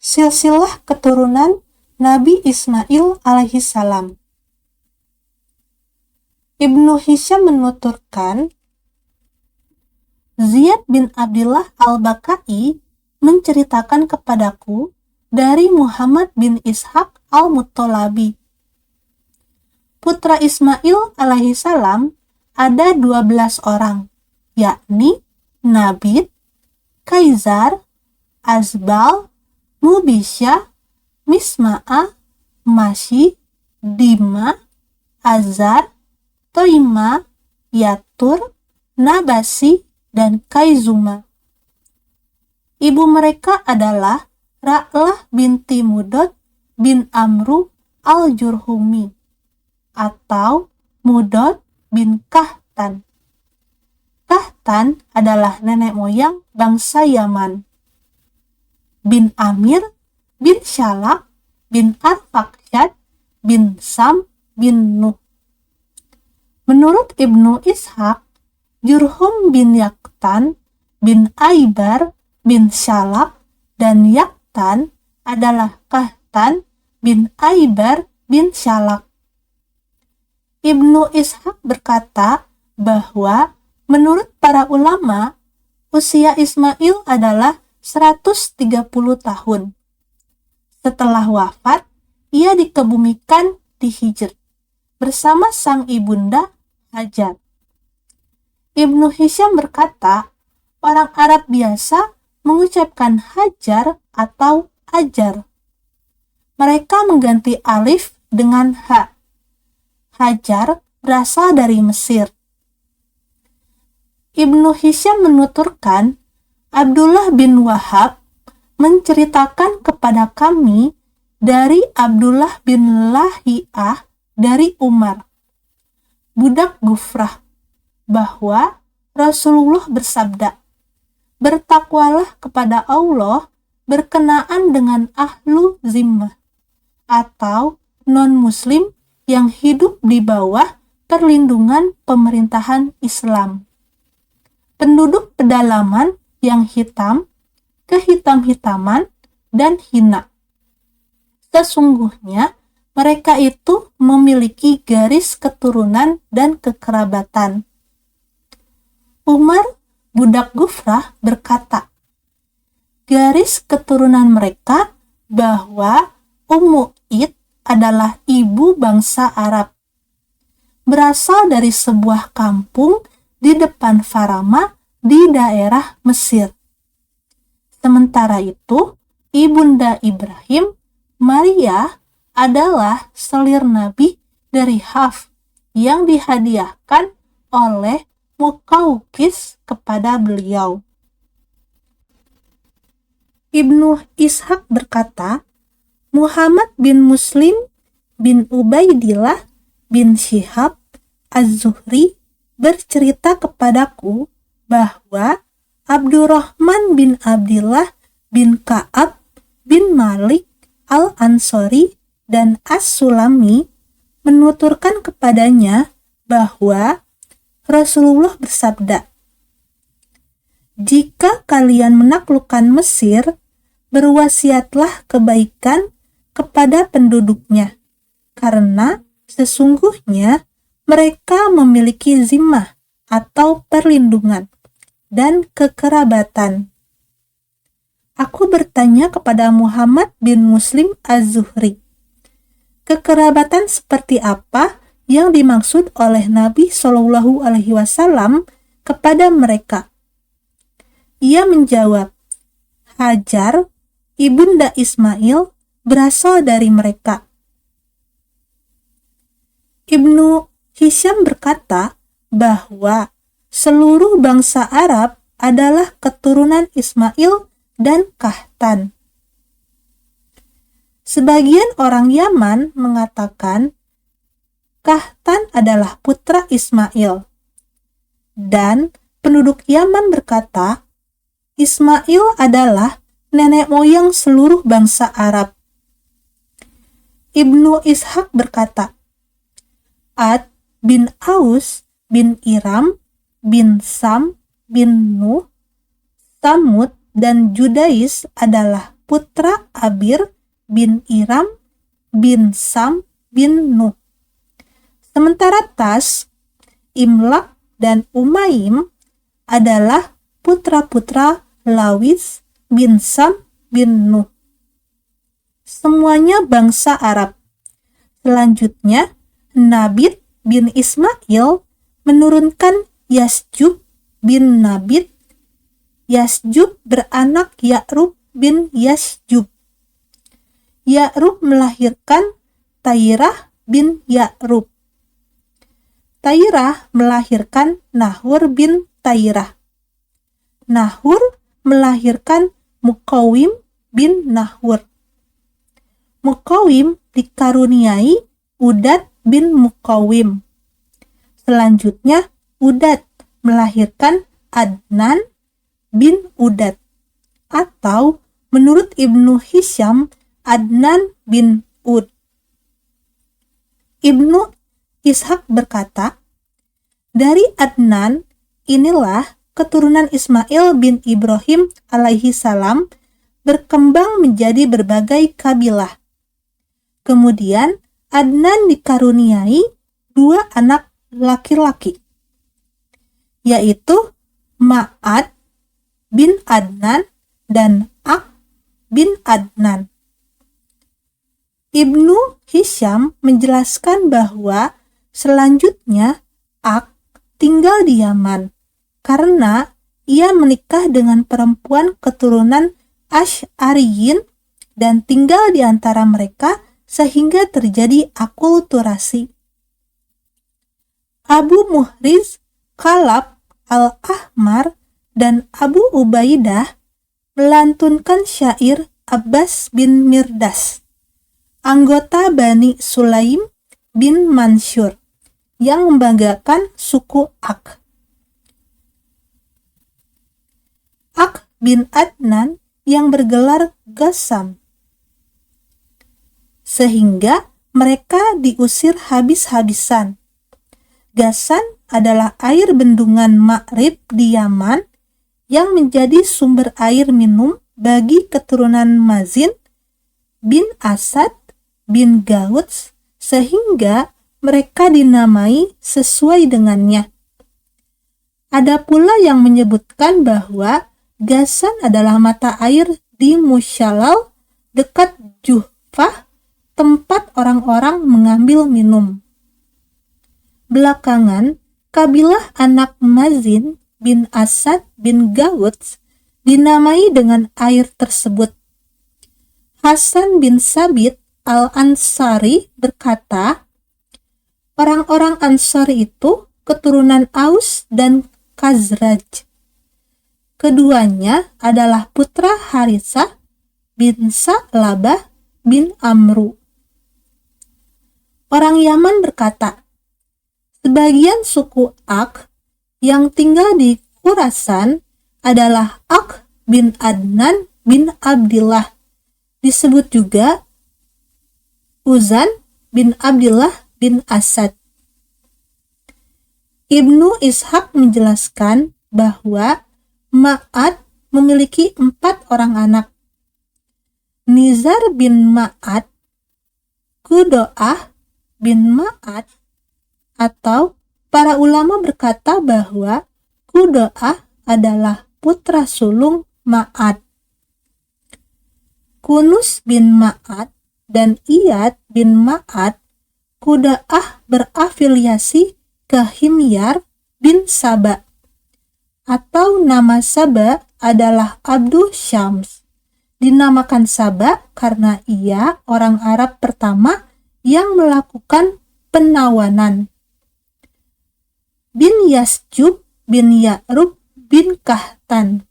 silsilah keturunan Nabi Ismail alaihissalam. Ibnu Hisham menuturkan, Ziyad bin Abdullah al-Bakai menceritakan kepadaku dari Muhammad bin Ishaq al-Muttalabi. Putra Ismail alaihissalam ada 12 orang, yakni Nabit, Kaisar, Azbal, Mubisha, Misma'a, Mashi, Dima, Azar, Toima, Yatur, Nabasi, dan Kaizuma. Ibu mereka adalah Ra'lah binti Mudod bin Amru al-Jurhumi atau Mudod bin Kahtan. Kahtan adalah nenek moyang bangsa Yaman. Bin Amir, bin Syalak, bin Arfaksyad, bin Sam, bin Nuh. Menurut Ibnu Ishaq, Jurhum bin Yaktan, bin Aibar, bin Syalak, dan Yaktan adalah Kahtan bin Aibar bin Syalak. Ibnu Ishaq berkata bahwa menurut para ulama, usia Ismail adalah 130 tahun. Setelah wafat, ia dikebumikan di Hijr bersama sang ibunda Hajar. Ibnu Hisham berkata, orang Arab biasa mengucapkan Hajar atau Ajar. Mereka mengganti alif dengan ha. Hajar berasal dari Mesir. Ibnu Hisham menuturkan, Abdullah bin Wahab menceritakan kepada kami dari Abdullah bin Lahiyah dari Umar, budak Gufrah, bahwa Rasulullah bersabda, bertakwalah kepada Allah berkenaan dengan ahlu zimmah atau non-muslim yang hidup di bawah perlindungan pemerintahan Islam. Penduduk pedalaman yang hitam, kehitam-hitaman, dan hina. Sesungguhnya mereka itu memiliki garis keturunan dan kekerabatan. Umar, budak Gufrah, berkata, garis keturunan mereka bahwa Ummu Id adalah ibu bangsa Arab. Berasal dari sebuah kampung di depan Farama di daerah Mesir. Sementara itu, ibunda Ibrahim, Maria, adalah selir Nabi dari Haf yang dihadiahkan oleh Muqawqis kepada beliau. Ibnu Ishaq berkata, Muhammad bin Muslim bin Ubaidillah bin Syihab Az-Zuhri bercerita kepadaku bahwa Abdurrahman bin Abdillah bin Ka'ab bin Malik al-Ansori dan As-Sulami menuturkan kepadanya bahwa Rasulullah bersabda, jika kalian menaklukkan Mesir, berwasiatlah kebaikan kepada penduduknya, karena sesungguhnya mereka memiliki zimmah atau perlindungan dan kekerabatan. Aku bertanya kepada Muhammad bin Muslim Az-Zuhri, kekerabatan seperti apa yang dimaksud oleh Nabi Shallallahu Alaihi Wasallam kepada mereka? Ia menjawab, Hajar, ibunda Ismail, berasal dari mereka. Ibnu Hisham berkata bahwa seluruh bangsa Arab adalah keturunan Ismail dan Kahtan. Sebagian orang Yaman mengatakan Kahtan adalah putra Ismail, dan penduduk Yaman berkata Ismail adalah nenek moyang seluruh bangsa Arab. Ibnu Ishaq berkata, Ad bin Aus bin Iram bin Sam bin Nuh, Samud, dan Judais adalah putra Abir bin Iram bin Sam bin Nuh. Sementara Tas, Imlak, dan Umaim adalah putra-putra Lawis bin Sam bin Nuh. Semuanya bangsa Arab. Selanjutnya, Nabit bin Ismail menurunkan Yasjub bin Nabit. Yasjub beranak Ya'rub bin Yasjub. Ya'rub melahirkan Tairah bin Ya'rub. Tairah melahirkan Nahur bin Tairah. Nahur melahirkan Mukawim bin Nahur. Mukawim dikaruniai Udad bin Mukawim. Selanjutnya, Udad melahirkan Adnan bin Udad, atau menurut Ibnu Hisham, Adnan bin Ud. Ibnu Ishaq berkata, dari Adnan inilah keturunan Ismail bin Ibrahim alaihi salam berkembang menjadi berbagai kabilah. Kemudian Adnan dikaruniai 2 anak laki-laki, yaitu Ma'ad bin Adnan dan Ak bin Adnan. Ibnu Hisham menjelaskan bahwa selanjutnya Ak tinggal di Yaman karena ia menikah dengan perempuan keturunan Asy'ariyin dan tinggal di antara mereka sehingga terjadi akulturasi. Abu Muhriz, Kalab al-Ahmar, dan Abu Ubaidah melantunkan syair Abbas bin Mirdas, anggota Bani Sulaim bin Mansur, yang membanggakan suku Ak. Ak bin Adnan yang bergelar Gassam, sehingga mereka diusir habis-habisan. Gasan adalah air bendungan Ma'rib di Yaman yang menjadi sumber air minum bagi keturunan Mazin bin Asad bin Gauts, sehingga mereka dinamai sesuai dengannya. Ada pula yang menyebutkan bahwa Gasan adalah mata air di Musyalal dekat Juhfah, tempat orang-orang mengambil minum. Belakangan, kabilah anak Mazin bin Asad bin Gauts dinamai dengan air tersebut. Hasan bin Sabit al-Ansari berkata, orang-orang Ansar itu keturunan Aus dan Khazraj. Keduanya adalah putra Harisah bin Sa'labah bin Amru. Orang Yaman berkata, sebagian suku Ak yang tinggal di Khurasan adalah Ak bin Adnan bin Abdillah. Disebut juga Uzan bin Abdillah bin Asad. Ibnu Ishaq menjelaskan bahwa Ma'ad memiliki 4 orang anak. Nizar bin Ma'ad, Kudo'ah bin Ma'ad, atau para ulama berkata bahwa Kudo'ah adalah putra sulung Ma'ad. Kunus bin Ma'ad dan Iyad bin Ma'ad, Kudo'ah berafiliasi ke Himyar bin Saba, atau nama Saba adalah Abdu Syams. Dinamakan Saba karena ia orang Arab pertama yang melakukan penawanan. Bin Yasjub bin Ya'rub bin Kahtan.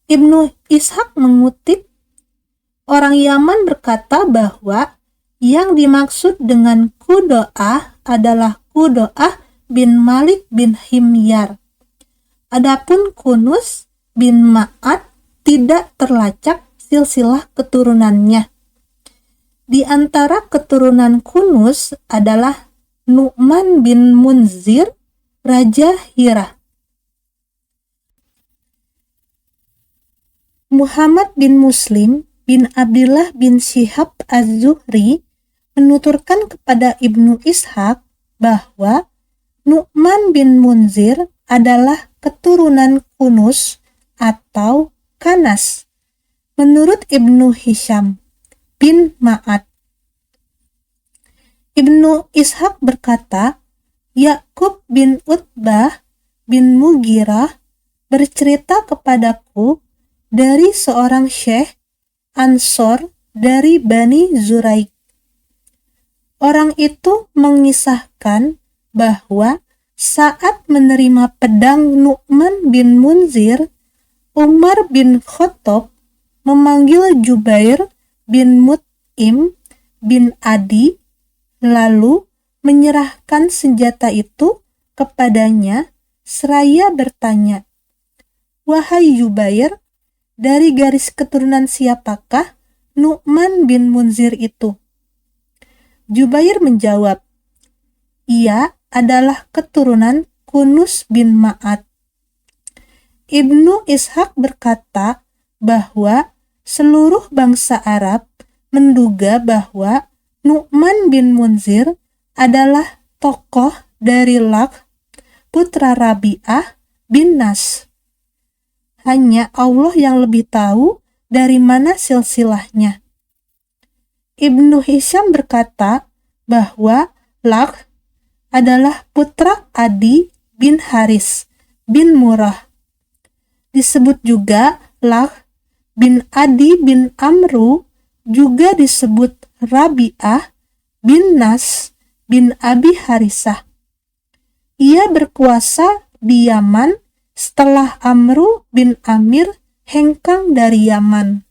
Ibnu Ishaq mengutip, orang Yaman berkata bahwa yang dimaksud dengan Kudo'ah adalah Kudo'ah bin Malik bin Himyar. Adapun Kunus bin Ma'ad tidak terlacak silsilah keturunannya. Di antara keturunan Kunus adalah Nu'man bin Munzir, Raja Hirah. Muhammad bin Muslim bin Abdullah bin Syihab Az-Zuhri menuturkan kepada Ibnu Ishaq bahwa Nu'man bin Munzir adalah keturunan Kunus atau Kanas. Menurut Ibnu Hisham bin Ma'ad, Ibnu Ishaq berkata, Yakub bin Utbah bin Mughirah bercerita kepadaku dari seorang syekh Ansor dari Bani Zuraik. Orang itu mengisahkan bahwa saat menerima pedang Nu'man bin Munzir, Umar bin Khattab memanggil Jubair bin Mut'im bin Adi, lalu menyerahkan senjata itu kepadanya seraya bertanya, "Wahai Jubair, dari garis keturunan siapakah Nu'man bin Munzir itu?" Jubair menjawab, "Ia adalah keturunan Kunus bin Ma'ad." Ibnu Ishaq berkata bahwa seluruh bangsa Arab menduga bahwa Nu'man bin Munzir adalah tokoh dari Lakh, putra Rabi'ah bin Nas. Hanya Allah yang lebih tahu dari mana silsilahnya. Ibnu Hisham berkata bahwa Lakh adalah putra Adi bin Haris bin Murrah. Disebut juga Lakh bin Adi bin Amru, juga disebut Rabi'ah bin Nas bin Abi Harisah. Ia berkuasa di Yaman setelah Amru bin Amir hengkang dari Yaman.